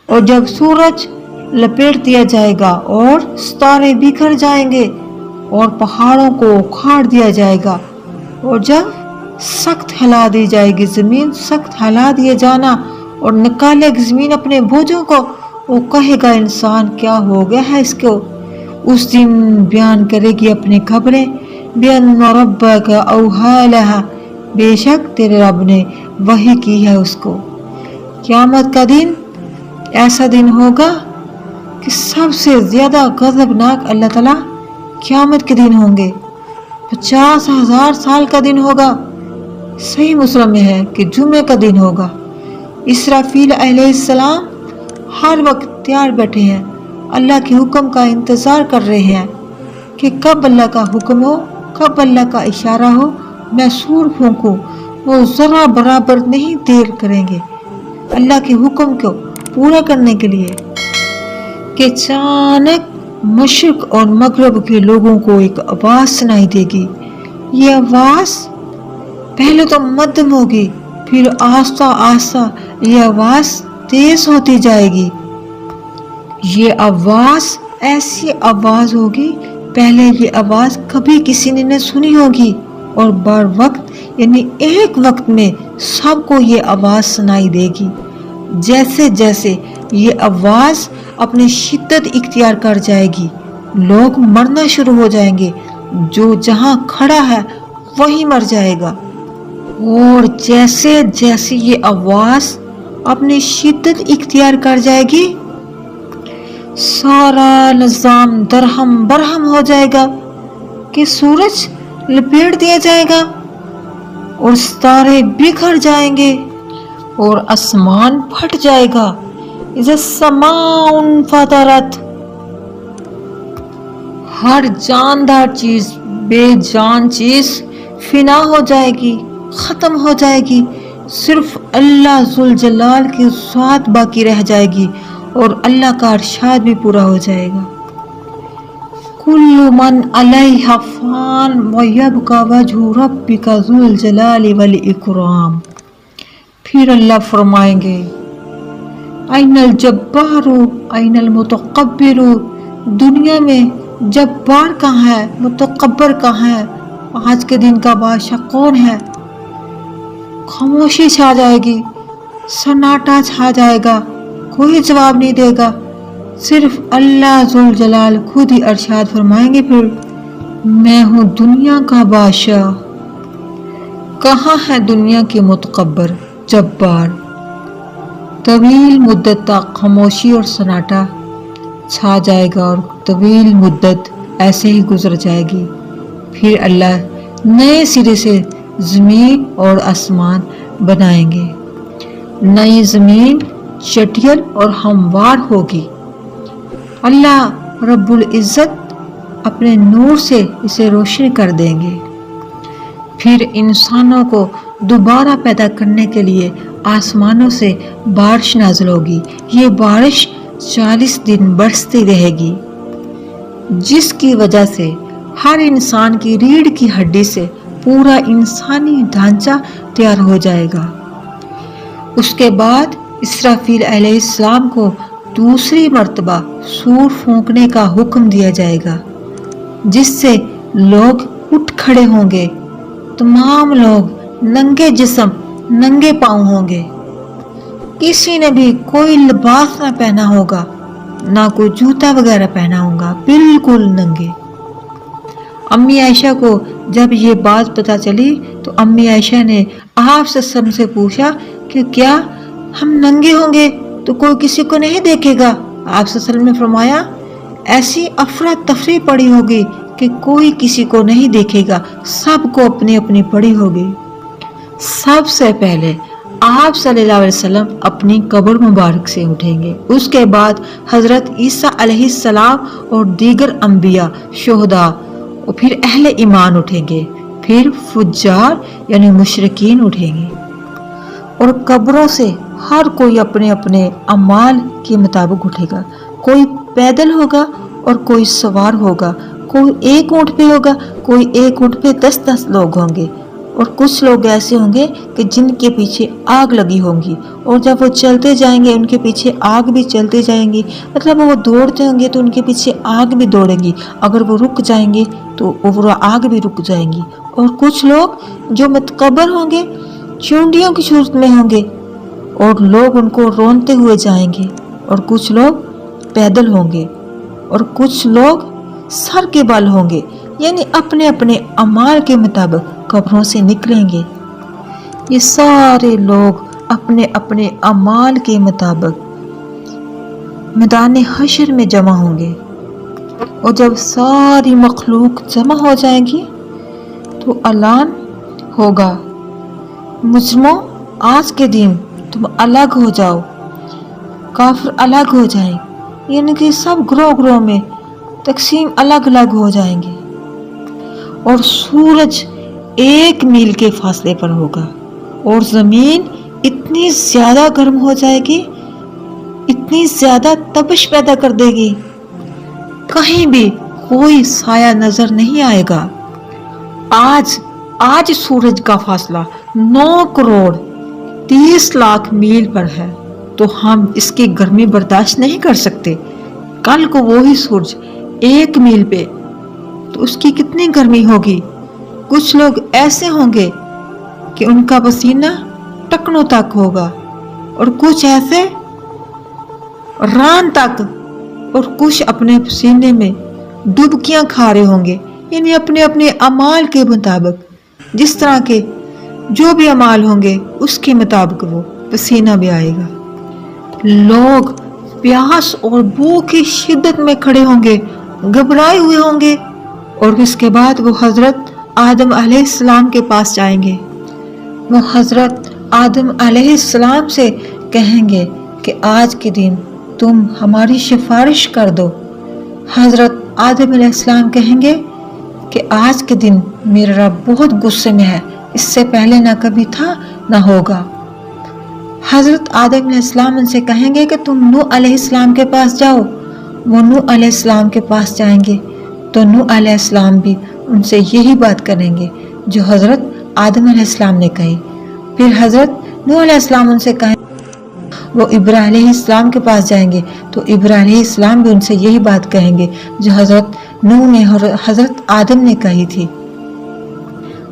اور جب سورج لپیٹ دیا جائے گا اور ستارے بکھر جائیں گے اور پہاڑوں کو اکھاڑ دیا جائے گا اور جب سخت ہلا دی جائے گی زمین، سخت ہلا دیا جانا اور نکالے گی زمین اپنے بوجھوں کو، وہ کہے گا انسان کیا ہو گیا ہے اس کو؟ اس دن بیان کرے گی اپنی خبریں، بِأَنَّ رَبَّكَ أَوْحَىٰ لَهَا، بے شک تیرے رب نے وحی کی ہے اس کو۔ قیامت کا دن ایسا دن ہوگا کہ سب سے زیادہ غضبناک اللہ تعالیٰ قیامت کے دن ہوں گے۔ 50,000 سال کا دن ہوگا۔ صحیح مسلم میں ہے کہ جمعے کا دن ہوگا۔ اسرافیل علیہ السلام ہر وقت تیار بیٹھے ہیں، اللہ کے حکم کا انتظار کر رہے ہیں کہ کب اللہ کا حکم ہو، کب اللہ کا اشارہ ہو، میں سور پھونکوں۔ وہ ذرا برابر نہیں دیر کریں گے اللہ کے حکم کو پورا کرنے کے لیے کہ اچانک مشرق اور مغرب کے لوگوں کو ایک آواز سنائی دے گی۔ یہ آواز پہلے تو مدھم ہوگی، پھر آہستہ آہستہ یہ آواز تیز ہوتی جائے گی۔ یہ آواز ایسی آواز ہوگی پہلے یہ آواز کبھی کسی نے نہ سنی ہوگی، اور بر وقت یعنی ایک وقت میں سب کو یہ آواز سنائی دے گی۔ جیسے جیسے یہ آواز اپنی شدت اختیار کر جائے گی، لوگ مرنا شروع ہو جائیں گے، جو جہاں کھڑا ہے وہی مر جائے گا۔ اور جیسے جیسے یہ آواز اپنی شدت اختیار کر جائے گی، سارا نظام درہم برہم ہو جائے گا کہ سورج لپیٹ دیا جائے گا اور ستارے بکھر جائیں گے اور آسمان پھٹ جائے گا۔ اذا السماء انفطرت، ہر جاندار چیز، بے جان چیز فنا ہو جائے گی، ختم ہو جائے گی، صرف اللہ ذوالجلال کی ذات باقی رہ جائے گی اور اللہ کا ارشاد بھی پورا ہو جائے گا۔ کل من علیہا فان ویبقی وجہ ربک ذو الجلال والاکرام۔ پھر اللہ فرمائیں گے این الجبار این المتکبر، دنیا میں جبار کہاں ہے، متکبر کہاں ہے، آج کے دن کا بادشاہ کون ہے؟ خاموشی چھا جائے گی، سناٹا چھا جائے گا، کوئی جواب نہیں دے گا، صرف اللہ ذوالجلال خود ہی ارشاد فرمائیں گے پھر میں ہوں دنیا کا بادشاہ۔ کہاں ہے دنیا کے متکبر، جبار؟ طویل مدت تک خاموشی اور سناٹا چھا جائے گا اور طویل مدت ایسے ہی گزر جائے گی، پھر اللہ نئے سرے سے زمین اور آسمان بنائیں گے۔ نئی زمین چٹیل اور ہموار ہوگی، اللہ رب العزت اپنے نور سے اسے روشن کر دیں گے۔ پھر انسانوں کو دوبارہ پیدا کرنے کے لیے آسمانوں سے بارش نازل ہوگی۔ یہ بارش 40 دن برستی رہے گی، جس کی وجہ سے ہر انسان کی ریڑھ کی ہڈی سے پورا انسانی ڈھانچہ تیار ہو جائے گا۔ اس کے بعد اسرافیل علیہ السلام کو دوسری مرتبہ سور پھونکنے کا حکم دیا جائے گا، جس سے لوگ اٹھ کھڑے ہوں گے، تمام لوگ ننگے جسم ننگے پاؤں ہوں گے، کسی نے بھی کوئی لباس نہ پہنا ہوگا، نہ کوئی جوتا وغیرہ پہنا ہوگا، بالکل ننگے۔ امی عائشہ کو جب یہ بات پتہ چلی تو امی عائشہ نے آپ سے پوچھا کہ کیا ہم ننگے ہوں گے تو کوئی کسی کو نہیں دیکھے گا؟ آپ نے فرمایا ایسی افراتفری پڑی ہوگی کہ کوئی کسی کو نہیں دیکھے گا، سب کو اپنی اپنی پڑی ہوگی۔ سب سے پہلے آپ صلی اللہ علیہ وسلم اپنی قبر مبارک سے اٹھیں گے، اس کے بعد حضرت عیسیٰ علیہ السلام اور دیگر انبیاء، شہداء اور پھر اہل ایمان اٹھیں گے، پھر فجار یعنی مشرکین اٹھیں گے، اور قبروں سے ہر کوئی اپنے اپنے اعمال کے مطابق اٹھے گا۔ کوئی پیدل ہوگا اور کوئی سوار ہوگا، کوئی ایک اونٹ پہ ہوگا، کوئی ایک اونٹ پہ 10 لوگ ہوں گے، اور کچھ لوگ ایسے ہوں گے کہ جن کے پیچھے آگ لگی ہوں گی، اور جب وہ چلتے جائیں گے ان کے پیچھے آگ بھی چلتے جائیں گی، مطلب وہ دوڑتے ہوں گے تو ان کے پیچھے آگ بھی دوڑیں گی، اگر وہ رک جائیں گے تو وہ آگ بھی رک جائیں گی۔ اور کچھ لوگ جو متکبر ہوں گے چونٹیوں کی صورت میں ہوں گے اور لوگ ان کو رونتے ہوئے جائیں گے، اور کچھ لوگ پیدل ہوں گے، اور کچھ لوگ سر کے بال ہوں گے، یعنی اپنے اپنے اعمال کے مطابق قبروں سے نکلیں گے۔ یہ سارے لوگ اپنے اپنے اعمال کے مطابق میدان حشر میں جمع ہوں گے، اور جب ساری مخلوق جمع ہو جائے گی تو اعلان ہوگا، مجرموں آج کے دن تم الگ ہو جاؤ، کافر الگ ہو جائیں، یعنی کہ سب گروہ گروہ میں تقسیم الگ الگ ہو جائیں گے، اور سورج 1 میل کے فاصلے پر ہوگا، اور زمین اتنی زیادہ گرم ہو جائے گی، اتنی زیادہ تپش پیدا کر دے گی، کہیں بھی کوئی سایہ نظر نہیں آئے گا۔ آج سورج کا فاصلہ 9 کروڑ 30 لاکھ میل پر ہے، تو ہم اس کی گرمی برداشت نہیں کر سکتے، کل کو وہی سورج 1 میل پہ تو اس کی کتنی گرمی ہوگی۔ کچھ لوگ ایسے ہوں گے کہ ان کا پسینہ ٹکنوں تک ہوگا، اور کچھ ایسے ران تک، اور کچھ اپنے پسینے میں ڈبکیاں کھا رہے ہوں گے، یعنی اپنے اپنے اعمال کے مطابق، جس طرح کے جو بھی اعمال ہوں گے اس کے مطابق وہ پسینہ بھی آئے گا۔ لوگ پیاس اور بھوک کی شدت میں کھڑے ہوں گے، گھبرائے ہوئے ہوں گے، اور اس کے بعد وہ حضرت آدم علیہ السلام کے پاس جائیں گے۔ وہ حضرت آدم علیہ السلام سے کہیں گے کہ آج کے دن تم ہماری سفارش کر دو۔ حضرت آدم علیہ السلام کہیں گے کہ آج کے دن میرا رب بہت غصے میں ہے، اس سے پہلے نہ کبھی تھا نہ ہوگا۔ حضرت آدم علیہ السلام ان سے کہیں گے کہ تم نوح علیہ السلام کے پاس جاؤ۔ وہ نوح علیہ السلام کے پاس جائیں گے تو نوح علیہ السلام بھی ان سے یہی بات کریں گے جو حضرت آدم علیہ السلام نے کہی۔ پھر حضرت نوح علیہ السلام ان سے کہیں، وہ ابراہیم علیہ السلام کے پاس جائیں گے تو ابراہیم علیہ السلام بھی ان سے یہی بات کہیں گے جو حضرت نوح نے اور حضرت آدم نے کہی تھی۔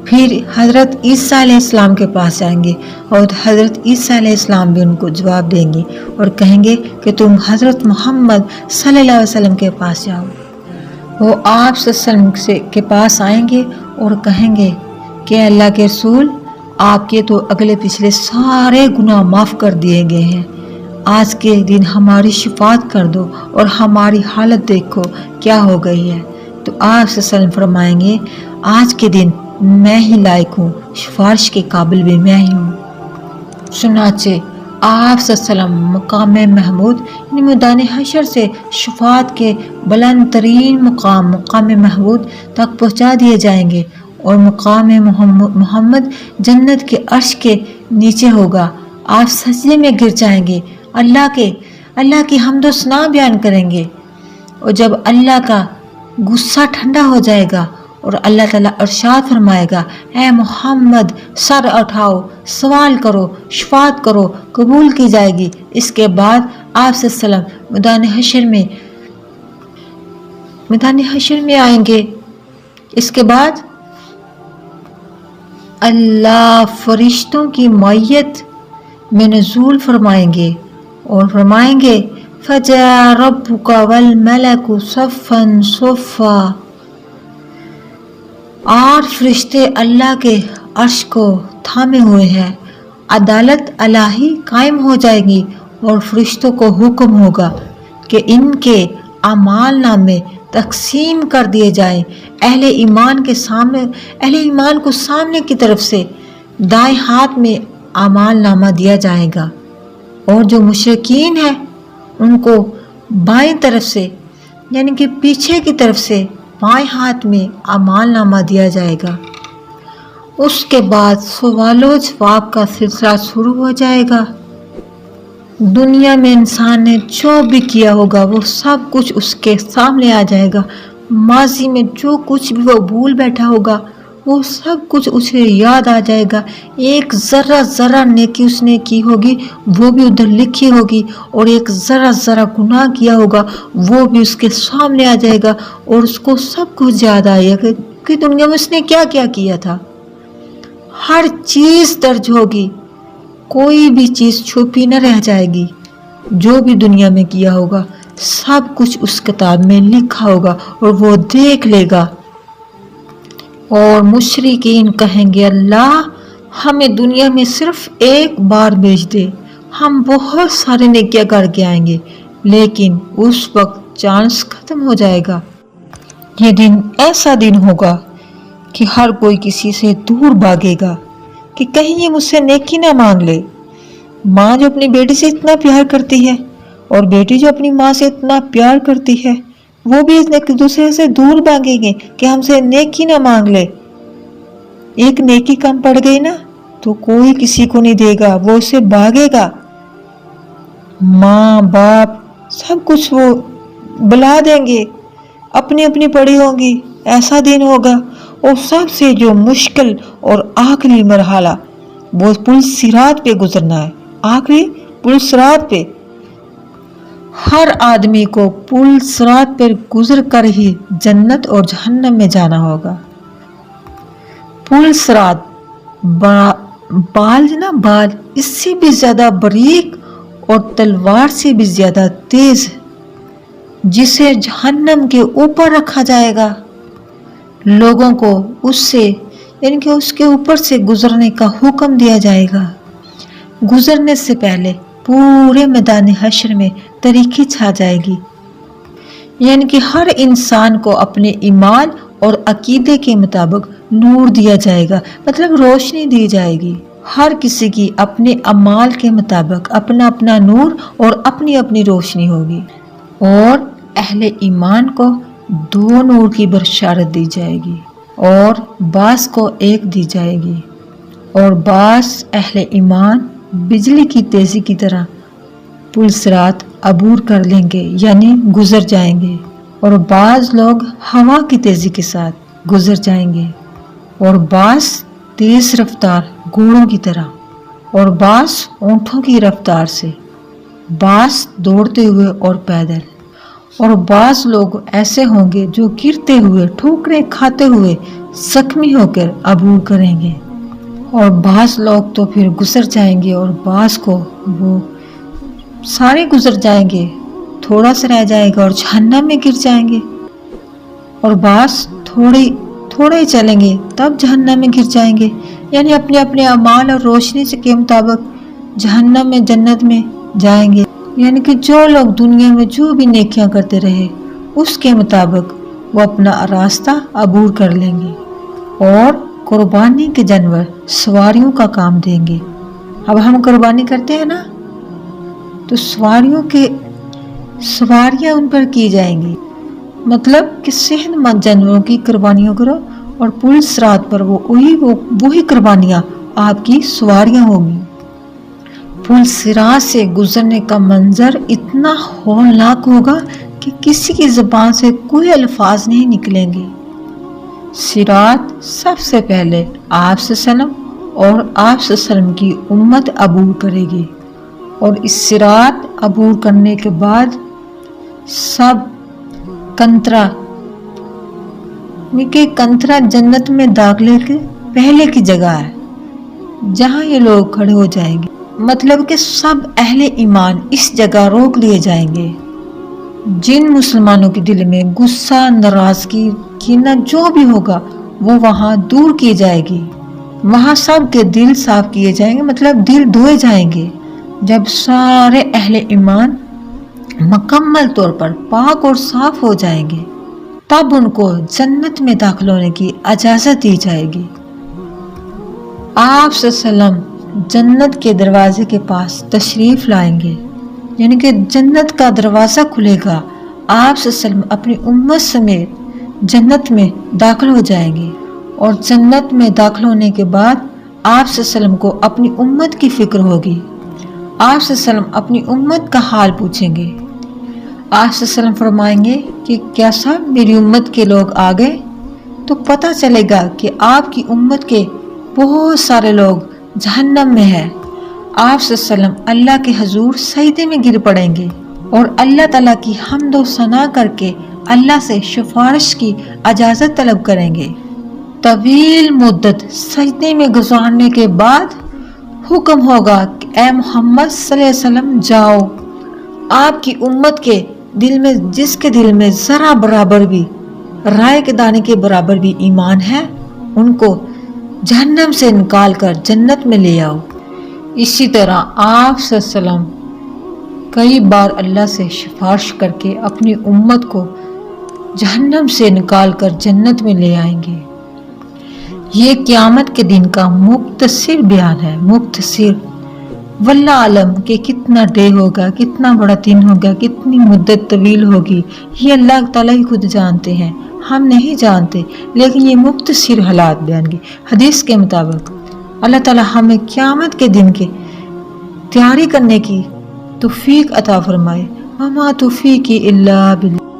پھر حضرت عیسیٰ علیہ السلام کے پاس جائیں گے اور حضرت عیسیٰ علیہ السلام بھی ان کو جواب دیں گے اور کہیں گے کہ تم حضرت محمد صلی اللہ علیہ وسلم کے پاس جاؤ۔ وہ آپ صلی اللہ علیہ وسلم کے پاس آئیں گے اور کہیں گے کہ اللہ کے رسول، آپ کے تو اگلے پچھلے سارے گناہ معاف کر دیے گئے ہیں، آج کے دن ہماری شفاعت کر دو اور ہماری حالت دیکھو کیا ہو گئی ہے۔ تو آپ صلی اللہ علیہ وسلم فرمائیں گے، آج کے دن میں ہی لائق ہوں، سفارش کے قابل بھی میں ہی ہوں۔ چنانچہ آپ صلی اللہ علیہ وسلم مقام محمود یعنی میدان حشر سے شفاعت کے بلند ترین مقام محمود تک پہنچا دیے جائیں گے، اور مقام محمد جنت کے عرش کے نیچے ہوگا۔ آپ سجدے میں گر جائیں گے، اللہ کی حمد و ثنا بیان کریں گے، اور جب اللہ کا غصہ ٹھنڈا ہو جائے گا اور اللہ تعالیٰ ارشاد فرمائے گا، اے محمد سر اٹھاؤ، سوال کرو، شفاعت کرو، قبول کی جائے گی۔ اس کے بعد آپ صلی اللہ علیہ وسلم میدان حشر میں آئیں گے۔ اس کے بعد اللہ فرشتوں کی معیت میں نزول فرمائیں گے اور فرمائیں گے، فَجَاءَ رَبُّكَ وَالْمَلَكُ صَفًّا صَفًّا۔ 8 فرشتے اللہ کے عرش کو تھامے ہوئے ہیں، عدالت الہی قائم ہو جائے گی اور فرشتوں کو حکم ہوگا کہ ان کے اعمال نامے تقسیم کر دیے جائیں۔ اہل ایمان کو سامنے کی طرف سے دائیں ہاتھ میں اعمال نامہ دیا جائے گا، اور جو مشرکین ہیں ان کو بائیں طرف سے یعنی کہ پیچھے کی طرف سے بائیں ہاتھ میں اعمال نامہ دیا جائے گا۔ اس کے بعد سوال و جواب کا سلسلہ شروع ہو جائے گا۔ دنیا میں انسان نے جو بھی کیا ہوگا وہ سب کچھ اس کے سامنے آ جائے گا۔ ماضی میں جو کچھ بھی وہ بھول بیٹھا ہوگا وہ سب کچھ اسے یاد آ جائے گا. ایک ذرہ ذرہ نیکی اس نے کی ہوگی وہ بھی ادھر لکھی ہوگی, اور ایک ذرہ ذرہ گناہ کیا ہوگا وہ بھی اس کے سامنے آ جائے گا, اور اس کو سب کچھ یاد آئے گا کہ دنیا میں اس نے کیا کیا کیا تھا. ہر چیز درج ہوگی, کوئی بھی چیز چھپی نہ رہ جائے گی. جو بھی دنیا میں کیا ہوگا سب کچھ اس کتاب میں لکھا ہوگا اور وہ دیکھ لے گا. اور مشرکین کہیں گے اللہ ہمیں دنیا میں صرف ایک بار بھیج دے, ہم بہت سارے نیکیاں کر کے آئیں گے. لیکن اس وقت چانس ختم ہو جائے گا. یہ دن ایسا دن ہوگا کہ ہر کوئی کسی سے دور بھاگے گا کہ کہیں یہ مجھ سے نیکی نہ مانگ لے. ماں جو اپنی بیٹی سے اتنا پیار کرتی ہے اور بیٹی جو اپنی ماں سے اتنا پیار کرتی ہے وہ بھی ایک دوسرے سے دور بھاگیں گے کہ ہم سے نیکی نہ مانگ لے. ایک نیکی کم پڑ گئی نا تو کوئی کسی کو نہیں دے گا, وہ اسے بھاگے گا. ماں باپ سب کچھ وہ بلا دیں گے, اپنی اپنی پڑی ہوں گی. ایسا دن ہوگا. اور سب سے جو مشکل اور آخری مرحلہ وہ پل صراط پہ گزرنا ہے. آخری پل صراط پہ ہر آدمی کو پل صراط پر گزر کر ہی جنت اور جہنم میں جانا ہوگا. پل صراط بال بال اس سے بھی زیادہ باریک اور تلوار سے بھی زیادہ تیز, جسے جہنم کے اوپر رکھا جائے گا. لوگوں کو اس سے یعنی کہ اس کے اوپر سے گزرنے کا حکم دیا جائے گا. گزرنے سے پہلے پورے میدان حشر میں تاریکی چھا جائے گی, یعنی کہ ہر انسان کو اپنے ایمان اور عقیدے کے مطابق نور دیا جائے گا, مطلب روشنی دی جائے گی. ہر کسی کی اپنے اعمال کے مطابق اپنا اپنا نور اور اپنی اپنی روشنی ہوگی. اور اہل ایمان کو 2 نور کی بشارت دی جائے گی اور بعض کو 1 دی جائے گی. اور بعض اہل ایمان بجلی کی تیزی کی طرح پل صراط عبور کر لیں گے یعنی گزر جائیں گے, اور بعض لوگ ہوا کی تیزی کے ساتھ گزر جائیں گے, اور بعض تیز رفتار گھوڑوں کی طرح, اور بعض اونٹوں کی رفتار سے, بعض دوڑتے ہوئے اور پیدل, اور بعض لوگ ایسے ہوں گے جو گرتے ہوئے ٹھوکریں کھاتے ہوئے زخمی ہو کر عبور کریں گے, اور بعض لوگ تو پھر گزر جائیں گے اور بعض کو وہ سارے گزر جائیں گے, تھوڑا سا رہ جائے گا اور جہنم میں گر جائیں گے, اور بعض تھوڑے ہی چلیں گے تب جہنم میں گر جائیں گے. یعنی اپنے اپنے اعمال اور روشنی سے کے مطابق جہنم میں جنت میں جائیں گے. یعنی کہ جو لوگ دنیا میں جو بھی نیکیاں کرتے رہے اس کے مطابق وہ اپنا راستہ عبور کر لیں گے, اور قربانی کے جانور سواریوں کا کام دیں گے. اب ہم قربانی کرتے ہیں نا تو سواریاں ان پر کی جائیں گی, مطلب کہ صحت مند جانوروں کی قربانیاں کرو, اور پل صراط پر وہی قربانیاں آپ کی سواریاں ہوگی. پل صراط سے گزرنے کا منظر اتنا ہولناک ہوگا کہ کسی کی زبان سے کوئی الفاظ نہیں نکلیں گے. صراط سب سے پہلے آپ صلی اللہ علیہ وسلم اور آپ صلی اللہ علیہ وسلم کی امت عبور کرے گی, اور اس صراط عبور کرنے کے بعد سب کنترا جنت میں داخلے کے پہلے کی جگہ ہے جہاں یہ لوگ کھڑے ہو جائیں گے, مطلب کہ سب اہل ایمان اس جگہ روک لیے جائیں گے. جن مسلمانوں کے دل میں غصہ, ناراضگی, کینہ جو بھی ہوگا وہ وہاں دور کی جائے گی. وہاں سب کے دل صاف کیے جائیں گے, مطلب دل دھوئے جائیں گے. جب سارے اہل ایمان مکمل طور پر پاک اور صاف ہو جائیں گے تب ان کو جنت میں داخل ہونے کی اجازت دی جائے گی. آپ صلی اللہ علیہ وسلم جنت کے دروازے کے پاس تشریف لائیں گے, یعنی کہ جنت کا دروازہ کھلے گا. آپ صلی اللہ علیہ وسلم اپنی امت سمیت جنت میں داخل ہو جائیں گے, اور جنت میں داخل ہونے کے بعد آپ صلی اللہ علیہ وسلم کو اپنی امت کی فکر ہوگی. آپ صلی اللہ علیہ وسلم اپنی امت کا حال پوچھیں گے. آپ صلی اللہ علیہ وسلم فرمائیں گے کہ کیا صاحب میری امت کے لوگ آ گئے؟ تو پتہ چلے گا کہ آپ کی امت کے بہت سارے لوگ جہنم میں ہیں۔ آپ صلی اللہ علیہ وسلم اللہ کے حضور سجدے میں گر پڑیں گے اور اللہ تعالیٰ کی حمد و ثنا کر کے اللہ سے سفارش کی اجازت طلب کریں گے۔ طویل مدت سجدے میں گزارنے کے بعد حکم ہوگا کہ اے محمد صلی اللہ علیہ وسلم جاؤ، آپ کی امت کے دل میں جس کے دل میں ذرا برابر بھی، رائے کے دانے کے برابر بھی ایمان ہے، ان کو جہنم سے نکال کر جنت میں لے آؤ۔ اسی طرح آپ صلی اللہ علیہ وسلم کئی بار اللہ سے سفارش کر کے اپنی امت کو جہنم سے نکال کر جنت میں لے آئیں گے۔ یہ قیامت کے دن کا مختصر بیان ہے، مختصر۔ واللہ عالم کہ کتنا ڈے ہوگا، کتنا بڑا دن ہوگا، کتنی مدت طویل ہوگی، یہ اللہ تعالیٰ ہی خود جانتے ہیں، ہم نہیں جانتے، لیکن یہ مختصر حالات بیان کی حدیث کے مطابق اللہ تعالیٰ ہمیں قیامت کے دن کی تیاری کرنے کی توفیق عطا فرمائے۔ وما توفیقی الا باللہ۔